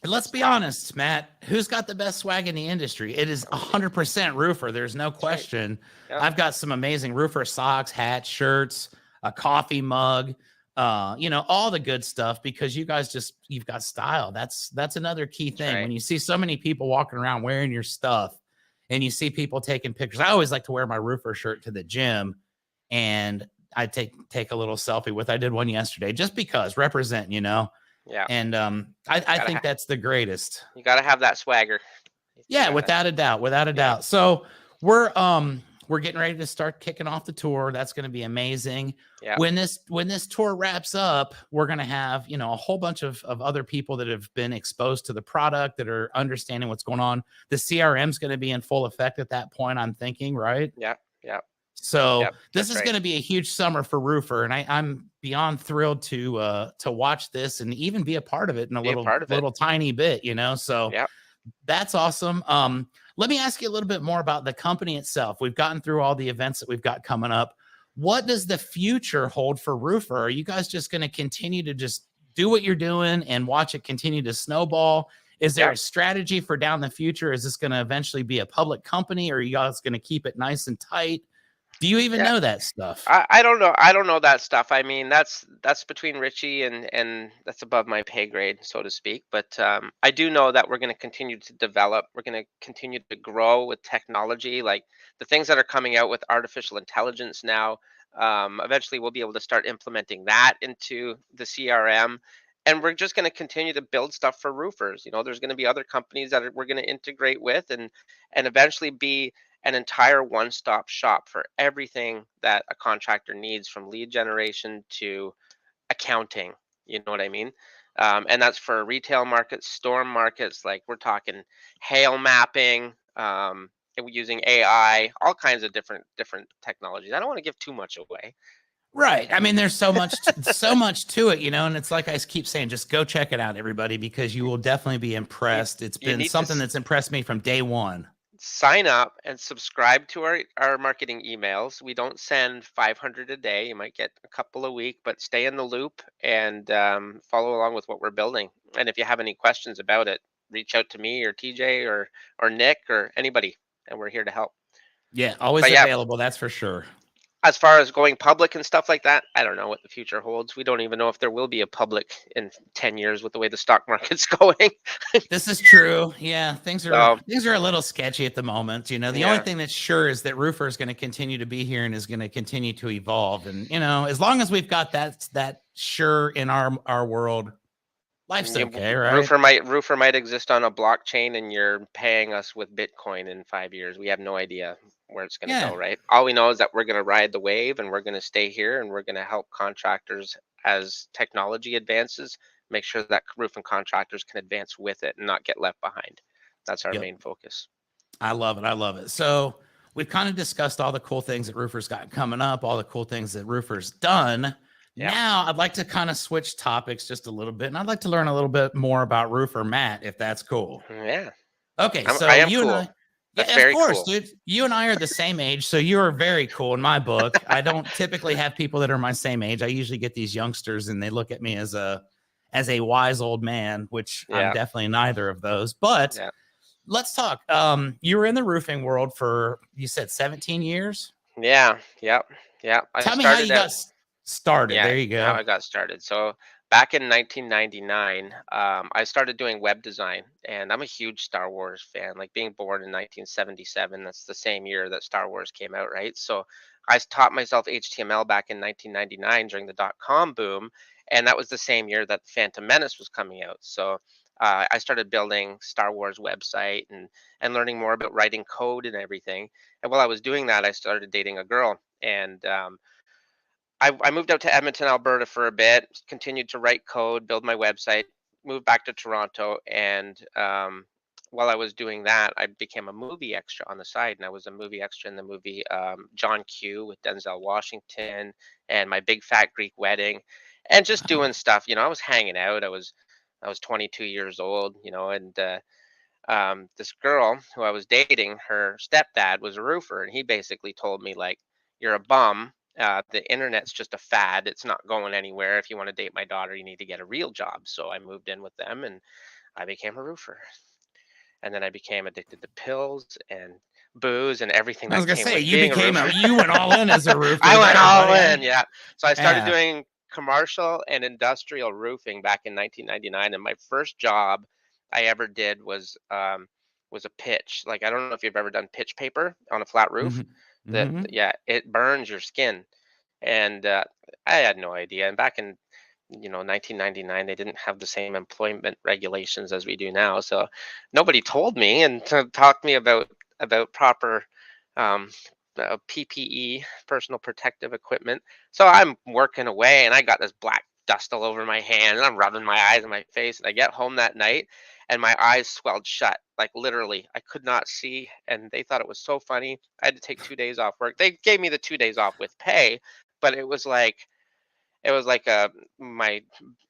Let's be honest, Matt. Who's got the best swag in the industry? It is 100% Roofr. There's no question. Right. Yep. I've got some amazing Roofr socks, hats, shirts, a coffee mug, all the good stuff, because you guys you've got style. That's another key thing. Right. When you see so many people walking around wearing your stuff, and you see people taking pictures. I always like to wear my Roofr shirt to the gym, and I take a little selfie with. I did one yesterday just because represent, Yeah. And I think that's the greatest. You got to have that swagger. Yeah, without a doubt. So we're getting ready to start kicking off the tour. That's going to be amazing. Yeah. When this tour wraps up, we're going to have, a whole bunch of other people that have been exposed to the product, that are understanding what's going on. The CRM is going to be in full effect at that point, I'm thinking, right? Yeah. Yeah. So this is going to be a huge summer for Roofr, and I'm beyond thrilled to watch this and even be a part of it in a little tiny bit, So that's awesome. Let me ask you a little bit more about the company itself. We've gotten through all the events that we've got coming up. What does the future hold for Roofr? Are you guys just going to continue to just do what you're doing and watch it continue to snowball? Is there a strategy for down the future? Is this going to eventually be a public company, or are you guys going to keep it nice and tight? Do you even Yeah. know that stuff? I don't know. I don't know that stuff. I mean, that's between Richie and that's above my pay grade, so to speak. But I do know that we're going to continue to develop. We're going to continue to grow with technology, like the things that are coming out with artificial intelligence now. Eventually, we'll be able to start implementing that into the CRM, and we're just going to continue to build stuff for roofers. You know, there's going to be other companies that we're going to integrate with, and eventually be an entire one-stop shop for everything that a contractor needs, from lead generation to accounting. You know what I mean? And that's for retail markets, storm markets. Like we're talking hail mapping, and we're using AI, all kinds of different technologies. I don't want to give too much away. Right. I mean, there's so much to it, and it's like I keep saying, just go check it out, everybody, because you will definitely be You impressed. It's you been need to something that's impressed me from day one. sign up and subscribe to our marketing emails. We don't send 500 a day. You might get a couple a week, but stay in the loop and follow along with what we're building. And if you have any questions about it, reach out to me or TJ or Nick or anybody, and we're here to help. Yeah, always But yeah, available, that's for sure. as far as going public and stuff like that, I don't know what the future holds. We don't even know if there will be a public in 10 years with the way the stock market's going. This is true. Yeah, So things are a little sketchy at the moment. The only yeah. thing that's sure is that Roofr is going to continue to be here and is going to continue to evolve. And as long as we've got that sure in our world, life's Yeah, okay, right? Roofer might exist on a blockchain, and you're paying us with Bitcoin in 5 years. We have no idea where it's going to Yeah. go, right? All we know is that we're going to ride the wave, and we're going to stay here, and we're going to help contractors as technology advances. Make sure that roofing contractors can advance with it and not get left behind. That's our Yep. main focus. I love it. I love it. So we've kind of discussed all the cool things that Roofr's got coming up, all the cool things that Roofr's done. Yeah. Now I'd like to kind of switch topics just a little bit, and I'd like to learn a little bit more about Roofer Matt, if that's cool. Yeah. Okay, I so am you and cool. I, That's yeah, of very course, cool. dude. You and I are the same age, so you are very cool in my book. I don't typically have people that are my same age. I usually get these youngsters, and they look at me as a wise old man, which I'm Yeah. definitely neither of those. But Yeah. let's talk. You were in the roofing world for, you said, 17 years. Yeah. Yep. Yeah. I Tell me how started you out. got started. Yeah, There you how go. I got started. So back in 1999, I started doing web design, and I'm a huge Star Wars fan. Like being born in 1977, that's the same year that Star Wars came out, right? So taught myself HTML back in 1999 during the dot-com boom, and that was the same year that Phantom Menace was coming out. So I started building Star Wars website and learning more about writing code and everything. And while I was doing that, I started dating a girl, and I moved out to Edmonton, Alberta for a bit, continued to write code, build my website, moved back to Toronto. And while I was doing that, I became a movie extra on the side. And I was a movie extra in the movie John Q with Denzel Washington and My Big Fat Greek Wedding, and just Wow. doing stuff. I was hanging out. I was 22 years old, and this girl who I was dating, her stepdad was a roofer, and he basically told me like, "You're a bum. The internet's just a fad. It's not going anywhere. If you want to date my daughter, you need to get a real job." So I moved in with them, and I became a roofer. And then I became addicted to pills and booze and everything I was that gonna came say with being a roofer. you went all in as a roofer I went there, all buddy. in, yeah. So I started Yeah. doing commercial and industrial roofing back in 1999, and my first job I ever did was a pitch. Like I don't know if you've ever done pitch paper on a flat roof. Hmm. Hmm. Yeah, it burns your skin, and I had no idea. And back in 1999, they didn't have the same employment regulations as we do now, so nobody told me and talked me about proper um, PPE, personal protective equipment. So I'm working away, and I got this black dust all over my hand, and I'm rubbing my eyes and my face. And I get home that night, and my eyes swelled shut, like literally, I could not see. And they thought it was so funny. I had to take 2 days off work. They gave me the 2 days off with pay, but it was like my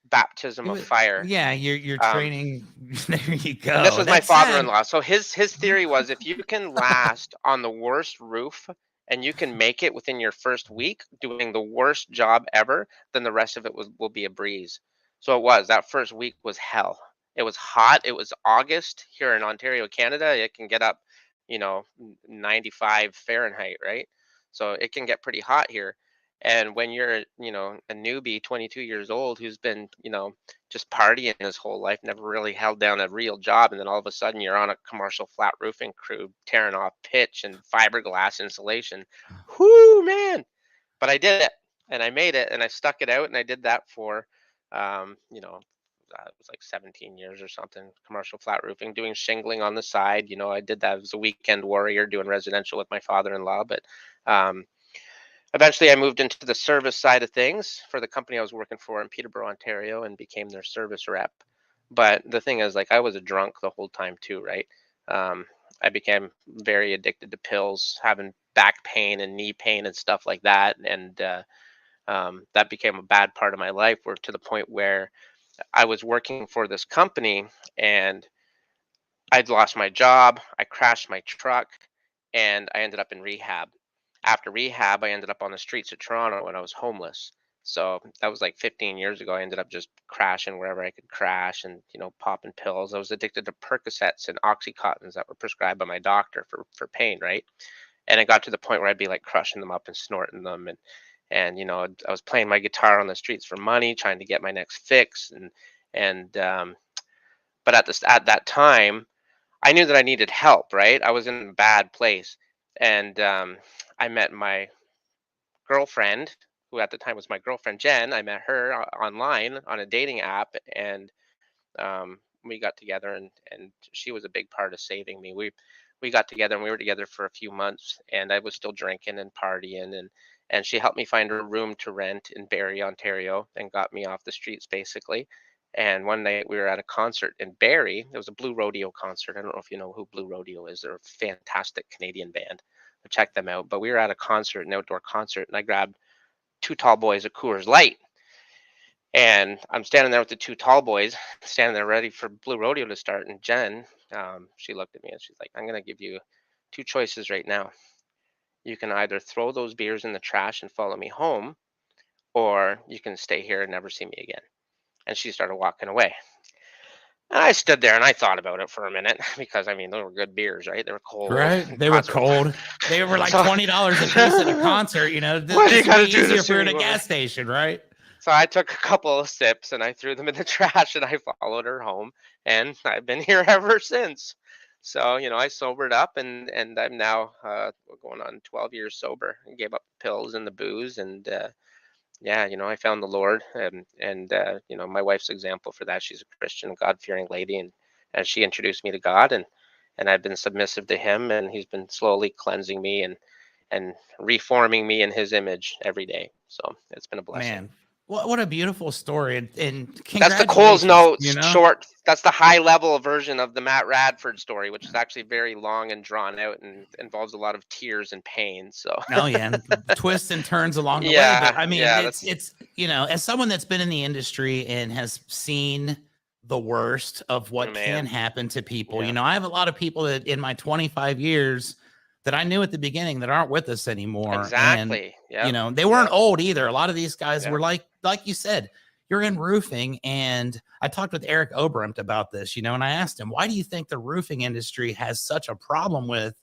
baptism It of was, fire. yeah, you're Um, training. There you and this go. was my That's sad. father-in-law. So his theory was, if you can last on the worst roof and you can make it within your first week doing the worst job ever, then the rest of it will be a breeze. So it was. That first week was hell. It was hot. It was August here in Ontario, Canada. It can get up, 95 Fahrenheit, right? So it can get pretty hot here. And when you're, you know, a newbie, 22 years old, who's been, you know, just partying his whole life, never really held down a real job, and then all of a sudden you're on a commercial flat roofing crew tearing off pitch and fiberglass insulation. Whoo, man! But I did it, and I made it, and I stuck it out, and I did that for, you know, it was like 17 years or something. Commercial flat roofing, doing shingling on the side. You know, I did that as a weekend warrior, doing residential with my father-in-law, but. Um, Eventually, I moved into the service side of things for the company I was working for in Peterborough, Ontario, and became their service rep. But the thing is, like, I was a drunk the whole time too, right? Um, I became very addicted to pills, having back pain and knee pain and stuff like that, and that became a bad part of my life. Where to the point where I was working for this company, and I'd lost my job. I crashed my truck, and I ended up in rehab. After rehab, I ended up on the streets of Toronto when I was homeless. So that was like 15 years ago. I ended up just crashing wherever I could crash, and, you know, popping pills. I was addicted to Percocets and Oxycontins that were prescribed by my doctor for pain, right? And it got to the point where I'd be like crushing them up and snorting them, and you know, I was playing my guitar on the streets for money, trying to get my next fix, and but at that time, I knew that I needed help, right? I was in a bad place. And I met my girlfriend, who at the time was my girlfriend, Jen. I met her online on a dating app, and we got together, and she was a big part of saving me. We got together, and we were together for a few months, and I was still drinking and partying, and she helped me find a room to rent in Barrie, Ontario, and got me off the streets basically. And one night we were at a concert in Barrie. It was a Blue Rodeo concert. I don't know if you know who Blue Rodeo is. They're a fantastic Canadian band. Check them out. But we were at a concert, an outdoor concert, and I grabbed two tall boys of Coors Light. And I'm standing there with the two tall boys, standing there ready for Blue Rodeo to start. And Jen, she looked at me and she's like, "I'm going to give you two choices right now. You can either throw those beers in the trash and follow me home, or you can stay here and never see me again." And she started walking away. And I stood there and I thought about it for a minute because, I mean, they were good beers, right? They were cold. Right. They were cold. They were like $20 a piece at a concert. You know, What do you this gotta would be do easier this if we were to at a me, gas station, right? So I took a couple of sips and I threw them in the trash and I followed her home, and I've been here ever since. So, you know, I sobered up, and I'm now going on 12 years sober. I gave up the pills and the booze, and yeah, you know, I found the Lord, and you know, my wife's example for that. She's a Christian, God-fearing lady, and she introduced me to God, and I've been submissive to Him, and He's been slowly cleansing me and reforming me in His image every day. So it's been a blessing. Man, what a beautiful story. And That's the Coles congratulations, Notes you know? short. That's the high level version of the Matt Radford story, which is actually very long and drawn out and involves a lot of tears and pain. So Oh yeah, and twists and turns along the way. yeah, But I mean, yeah, it's you know, as someone that's been in the industry and has seen the worst of what can man, happen to people, yeah, you know, I have a lot of people that in my 25 years that I knew at the beginning that aren't with us anymore. And exactly. you Yeah, know, they weren't yeah, old either. A lot of these guys yeah. were like you said, you're in roofing. And I talked with Eric Obremt about this, you know, and I asked him, why do you think the roofing industry has such a problem with,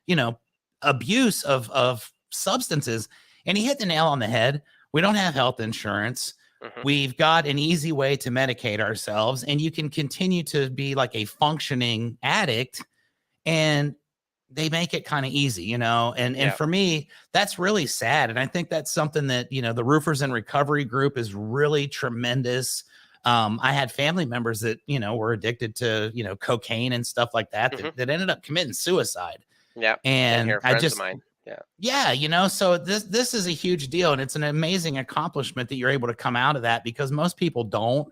you know, abuse of substances? And he hit the nail on the head. We don't have health insurance. Hmm. We've got an easy way to medicate ourselves, and you can continue to be like a functioning addict, and they make it kind of easy, you know. And Yeah. for me, that's really sad. And I think that's something that, you know, the Roofers in Recovery group is really tremendous. I had family members that, you know, were addicted to, you know, cocaine and stuff like that, Hmm. that ended up committing suicide. Yeah. Same And here. I Friends of just, mine. Yeah. yeah, you know, so this is a huge deal, and it's an amazing accomplishment that you're able to come out of that, because most people don't.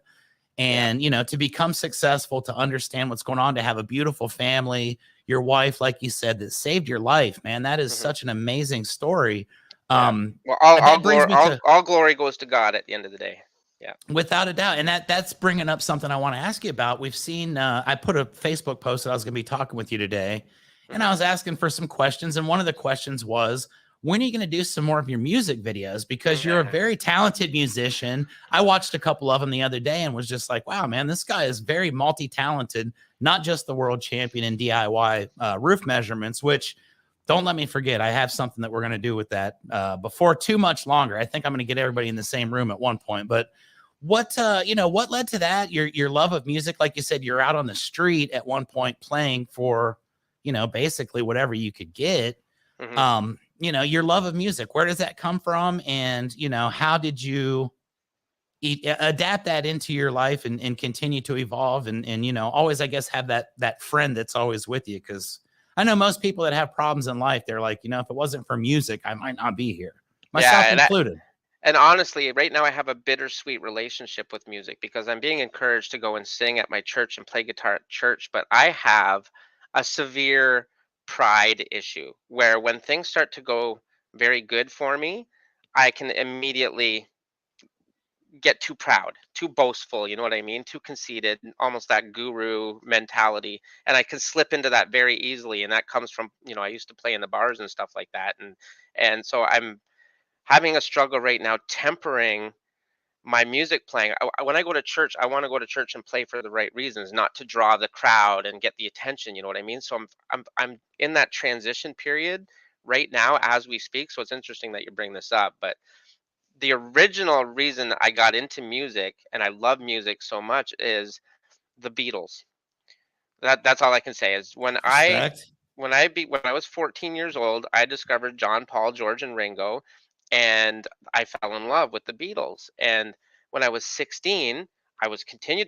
Yeah. And you know, to become successful, to understand what's going on, to have a beautiful family, your wife, like you said, that saved your life, man, that is Hmm. such an amazing story. Yeah. Well, all That brings glory, me to, all glory goes to God at the end of the day. Yeah. without a doubt, and that's bringing up something I want to ask you about. We've seen, I put a Facebook post that I was going to be talking with you today, and Hmm. I was asking for some questions, and one of the questions was, when are you going to do some more of your music videos? Because you're a very talented musician. I watched a couple of them the other day and was just like, wow, man, this guy is very multi-talented, not just the world champion in DIY roof measurements, which don't let me forget. I have something that we're going to do with that before too much longer. I think I'm going to get everybody in the same room at one point. But what what led to that? Your love of music, like you said, you're out on the street at one point playing for basically whatever you could get. Mm-hmm. Your love of music. Where does that come from? And how did you adapt that into your life and continue to evolve and always, I guess, have that friend that's always with you? Because I know most people that have problems in life, they're like, if it wasn't for music, I might not be here, myself Yeah, included. and honestly, right now I have a bittersweet relationship with music because I'm being encouraged to go and sing at my church and play guitar at church, but I have a severe pride issue where when things start to go very good for me, I can immediately get too proud, too boastful, you know what I mean? Too conceited, almost that guru mentality. And I can slip into that very easily. And that comes from, I used to play in the bars and stuff like that. And so I'm having a struggle right now tempering my music playing. When I go to church, I want to go to church and play for the right reasons, not to draw the crowd and get the attention, you know what I mean? So I'm in that transition period right now as we speak. So it's interesting that you bring this up, but the original reason I got into music and I love music so much is the Beatles. That's all I can say is Respect. when I was 14 years old, I discovered John, Paul, George, and Ringo, and I fell in love with the Beatles. And when I was 16, I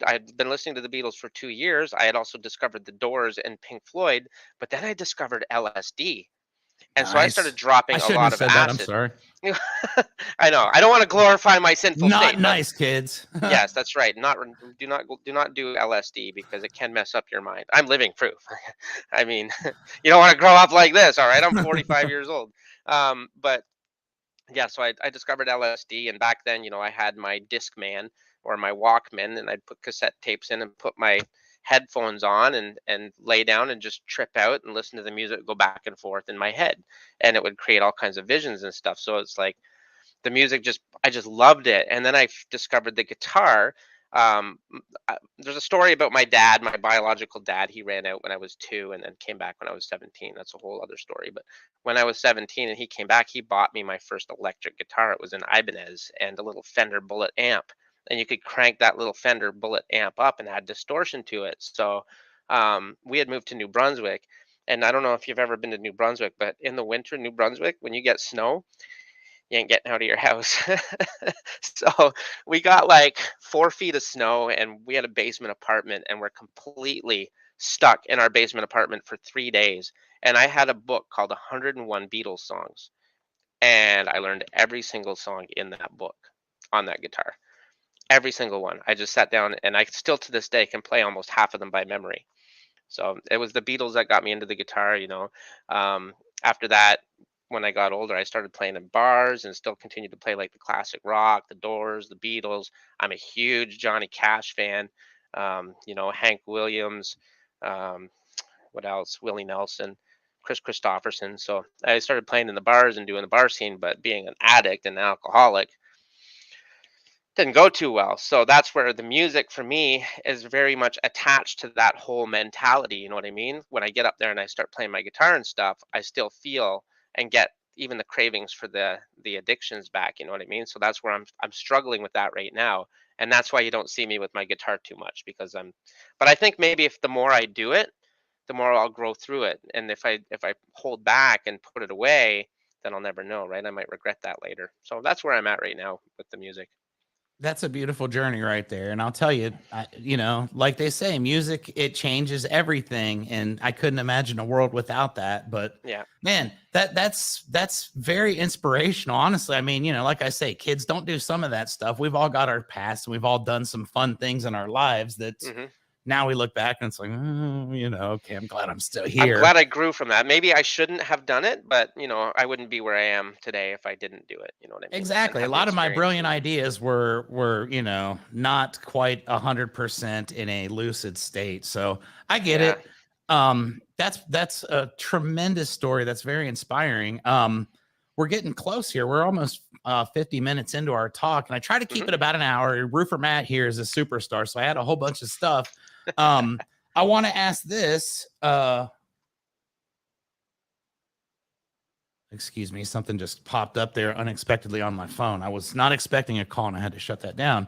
had been listening to the Beatles for 2 years. I had also discovered the Doors and Pink Floyd, but then I discovered LSD. And so I started Nice. I dropping a shouldn't have lot of said that. I'm acid. sorry. I know. I don't want to glorify my sinful Not state, but nice, kids. yes, that's right. Do not do LSD because it can mess up your mind. I'm living proof. I mean, you don't want to grow up like this, all right? I'm 45 years old. But yeah, so I discovered LSD, and back then, I had my Discman or my Walkman, and I'd put cassette tapes in and put my headphones on and lay down and just trip out and listen to the music go back and forth in my head, and it would create all kinds of visions and stuff. So it's like the music I just loved it. And then discovered the guitar. There's a story about my dad, my biological dad. He ran out when I was 2 and then came back when I was 17. That's a whole other story. But when I was 17 and he came back, he bought me my first electric guitar. It was an Ibanez and a little Fender Bullet amp. And you could crank that little Fender Bullet amp up and add distortion to it. So we had moved to New Brunswick. And I don't know if you've ever been to New Brunswick, but in the winter, New Brunswick, when you get snow, you ain't getting out of your house. So we got like 4 feet of snow, and we had a basement apartment, and we're completely stuck in our basement apartment for 3 days. And I had a book called 101 Beatles songs, and I learned every single song in that book on that guitar. Every single one. I just sat down, and I still to this day can play almost half of them by memory. So it was the Beatles that got me into the guitar. After that, when I got older, I started playing in bars and still continued to play like the classic rock, the Doors, the Beatles. I'm a huge Johnny Cash fan. Hank Williams, um, what else? Willie Nelson, Chris Christopherson. So I started playing in the bars and doing the bar scene, but being an addict and an alcoholic, didn't go too well. So that's where the music for me is very much attached to that whole mentality. You know what I mean? When I get up there and I start playing my guitar and stuff, I still feel and get even the cravings for the addictions back. You know what I mean? So that's where I'm struggling with that right now. And that's why you don't see me with my guitar too much because but I think maybe if the more I do it, the more I'll grow through it. And if I hold back and put it away, then I'll never know, right? I might regret that later. So that's where I'm at right now with the music. That's a beautiful journey right there. And I'll tell you, like they say, music, it changes everything. And I couldn't imagine a world without that. But Yeah. man, that's very inspirational. Honestly, I mean, like I say, kids don't do some of that stuff. We've all got our past and we've all done some fun things in our lives that Hmm. now we look back and it's like, okay, I'm glad I'm still I'm here. glad I grew from that. Maybe I shouldn't have done it, but I wouldn't be where I am today if I didn't do it. You know what I mean? And Exactly. A have the lot of my brilliant experiences. ideas were, not quite 100% in a lucid state. So I get Yeah. it. That's a tremendous story. That's very inspiring. We're getting close here. We're almost 50 minutes into our talk, and I try to keep Hmm. it about an hour. Roofer Matt here is a superstar, so I had a whole bunch of stuff. I want to ask this. Excuse me, something just popped up there unexpectedly on my phone. I was not expecting a call and I had to shut that down.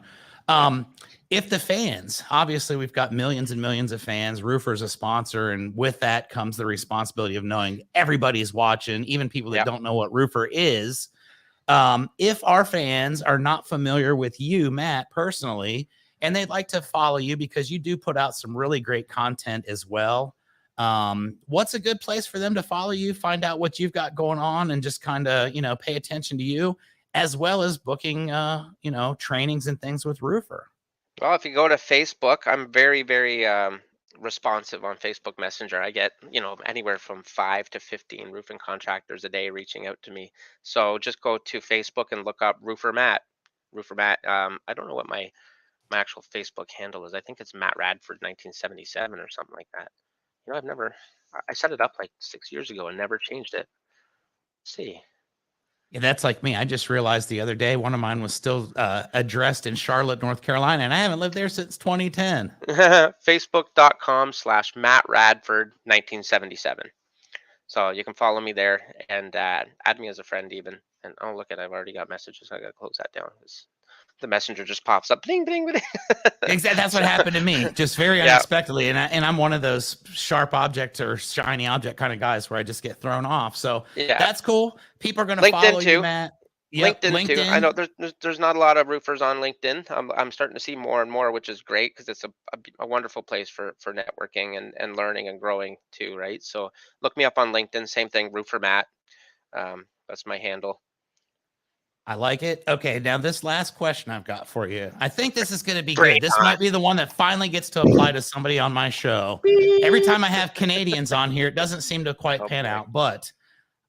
If the fans, obviously we've got millions and millions of fans, Roofr's a sponsor, and with that comes the responsibility of knowing everybody's watching, even people that don't know what Roofr is. If our fans are not familiar with you, Matt, personally, and they'd like to follow you because you do put out some really great content as well, what's a good place for them to follow you, find out what you've got going on, and just kind of, pay attention to you, as well as booking, trainings and things with Roofr? Well, if you go to Facebook, I'm very, very responsive on Facebook Messenger. I get, anywhere from 5 to 15 roofing contractors a day reaching out to me. So just go to Facebook and look up Roofr Matt. Roofr Matt. I don't know what my actual Facebook handle is. I think it's Matt Radford 1977 or something like that. I set it up like 6 years ago and never changed it. Let's see. Yeah, that's like me. I just realized the other day one of mine was still addressed in Charlotte, North Carolina, and I haven't lived there since 2010. Facebook.com/Matt Radford 1977. So you can follow me there and add me as a friend even. And oh, look at, I've already got messages. I got to close that down. The messenger just pops up. Bling, bling, bling. Exactly. That's what happened to me, just very unexpectedly. And I'm one of those sharp object or shiny object kind of guys where I just get thrown off. So that's cool. People are going to follow you, Matt. Yep, LinkedIn too. I know there's not a lot of roofers on LinkedIn. I'm starting to see more and more, which is great because it's a wonderful place for networking and learning and growing too, right? So look me up on LinkedIn. Same thing, Roofr Matt. That's my handle. I like it. Okay, now this last question I've got for you. I think this is going to be good. This might be the one that finally gets to apply to somebody on my show. Every time I have Canadians on here, it doesn't seem to quite pan out, but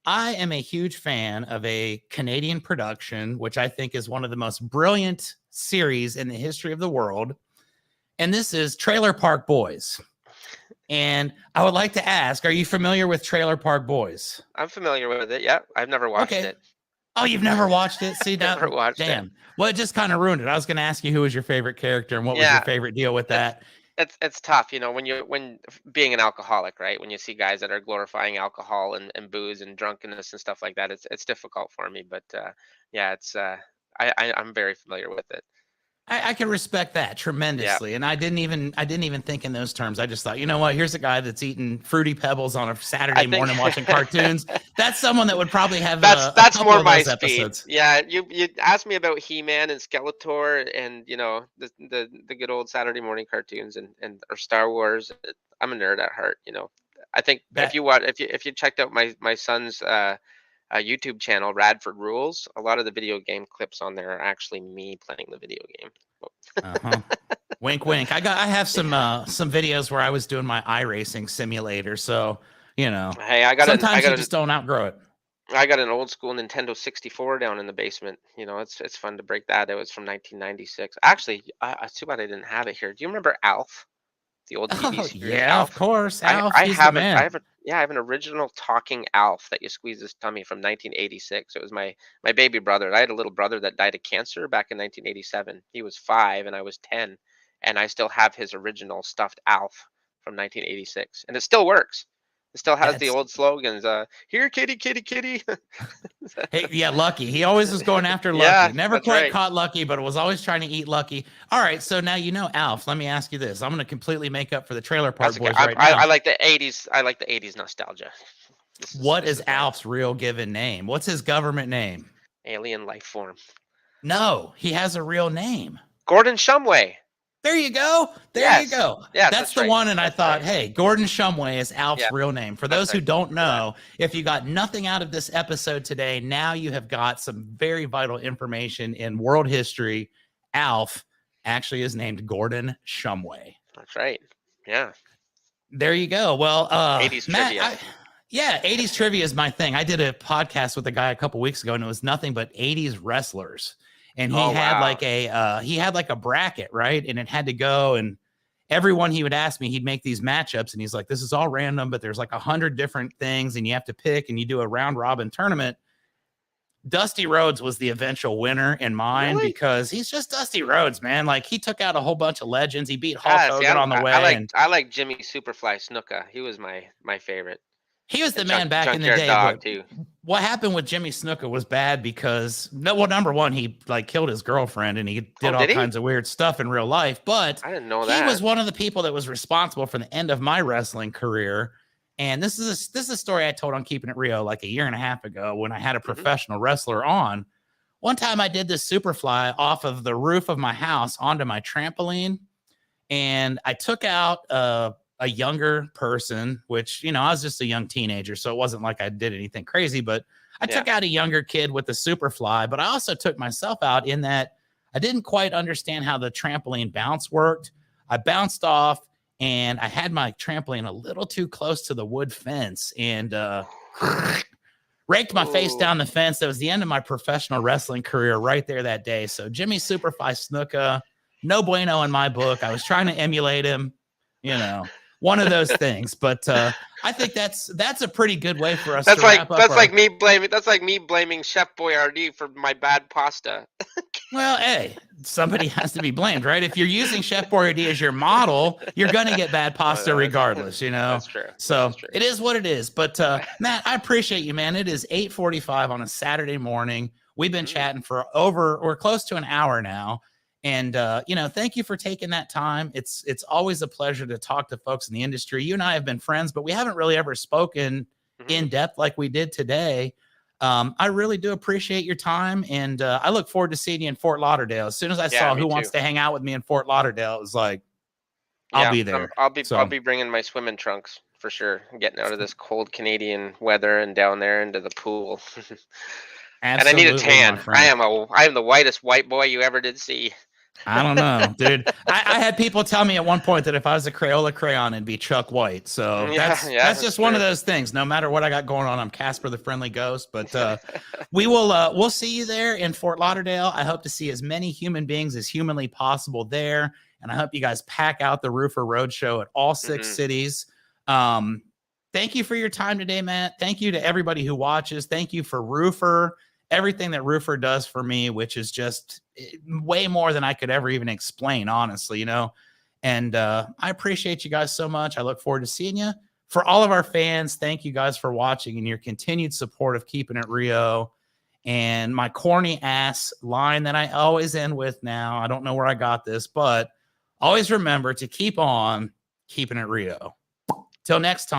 I am a huge fan of a Canadian production, which I think is one of the most brilliant series in the history of the world. And this is Trailer Park Boys. And I would like to ask, are you familiar with Trailer Park Boys? I'm familiar with it. Yeah, I've never watched it. Oh, you've never watched it? See, never watched it. Well, it just kind of ruined it. I was going to ask you who was your favorite character and what was your favorite deal with that. It's tough, when being an alcoholic, right? When you see guys that are glorifying alcohol and booze and drunkenness and stuff like that, it's difficult for me. But I'm very familiar with it. I can respect that tremendously. And I didn't even think in those terms. I just thought, you know what? Here's a guy that's eating Fruity Pebbles on a Saturday morning watching cartoons. That's someone that would probably have that's more my speed. Episodes. Yeah, you asked me about He-Man and Skeletor and the good old Saturday morning cartoons and or Star Wars. I'm a nerd at heart. I think if you checked out my son's YouTube channel, Radford Rules, a lot of the video game clips on there are actually me playing the video game. Wink, wink. I have some videos where I was doing my iRacing simulator. So, hey, sometimes you just don't outgrow it. I got an old school Nintendo 64 down in the basement. It's fun to break that. It was from 1996. Actually, it's too bad I didn't have it here. Do you remember Alf? The old TV series, yeah, Alf? Of course. Alf, I have an original talking Alf that you squeeze his tummy from 1986. It was my baby brother. I had a little brother that died of cancer back in 1987. He was 5 and I was 10, and I still have his original stuffed Alf from 1986, and it still works. It still has the old slogans. Here, kitty, kitty, kitty. Hey, yeah, Lucky. He always was going after Lucky. Yeah, never quite caught Lucky, but was always trying to eat Lucky. All right, so now Alf. Let me ask you this. I'm going to completely make up for the Trailer Park Boys right now. I like the 80s. I like the 80s nostalgia. What is Alf's real given name? What's his government name? Alien life form. No, he has a real name. Gordon Shumway. There you go. You go. Yeah, that's the one. And I thought, hey, Gordon Shumway is Alf's real name. For those who don't know, if you got nothing out of this episode today, now you have got some very vital information in world history. Alf actually is named Gordon Shumway. That's right. Yeah. There you go. Well, 80s Matt, trivia. 80s trivia is my thing. I did a podcast with a guy a couple weeks ago, and it was nothing but 80s wrestlers. And he had like a bracket, right? And it had to go, and everyone he would ask me, he'd make these matchups, and he's like, this is all random, but there's like 100 different things, and you have to pick, and you do a round robin tournament. Dusty Rhodes was the eventual winner in mine because he's just Dusty Rhodes, man. Like, he took out a whole bunch of legends. He beat Hulk Hogan on the way. I like Jimmy Superfly Snuka. He was my favorite. He was the man back in the day. Dog But too. what happened with Jimmy Snuka was bad because number one, he like killed his girlfriend and he did all kinds of weird stuff in real life. But I didn't know he was one of the people that was responsible for the end of my wrestling career. And this is a story I told on Keeping It Real like a year and a half ago when I had a professional wrestler on. One time I did this superfly off of the roof of my house onto my trampoline, and I took out a younger person, which, I was just a young teenager, so it wasn't like I did anything crazy, but I took out a younger kid with the superfly, but I also took myself out in that I didn't quite understand how the trampoline bounce worked. I bounced off, and I had my trampoline a little too close to the wood fence and raked my face down the fence. That was the end of my professional wrestling career right there that day. So Jimmy Superfly Snuka, no bueno in my book. I was trying to emulate him, one of those things. But I think that's a pretty good way for us to wrap up. That's like me blaming Chef Boyardee for my bad pasta. Well, hey, somebody has to be blamed, right? If you're using Chef Boyardee as your model, you're going to get bad pasta regardless, That's true. So it is what it is. But Matt, I appreciate you, man. It is 8:45 on a Saturday morning. We've been chatting for we're close to an hour now. And, thank you for taking that time. It's always a pleasure to talk to folks in the industry. You and I have been friends, but we haven't really ever spoken in depth like we did today. I really do appreciate your time, and I look forward to seeing you in Fort Lauderdale. As soon as I saw who wants to hang out with me in Fort Lauderdale, it was like, I'll be there. I'll be bringing my swimming trunks for sure. Getting out of this cold Canadian weather and down there into the pool. And I need a tan. I am the whitest white boy you ever did see. I don't know, dude. I had people tell me at one point that if I was a Crayola crayon, it'd be Chuck White. So that's just one of those things. No matter what I got going on, I'm Casper the Friendly Ghost. But we'll see you there in Fort Lauderdale. I hope to see as many human beings as humanly possible there. And I hope you guys pack out the Roofr Roadshow at all 6 cities. Thank you for your time today, Matt. Thank you to everybody who watches. Thank you for Roofr. Everything that Roofr does for me, which is just way more than I could ever even explain, honestly, and I appreciate you guys so much. I look forward to seeing you. For all of our fans, thank you guys for watching and your continued support of Keeping It Rio. And my corny ass line that I always end with now, I don't know where I got this, but always remember to keep on keeping it Rio. Till next time.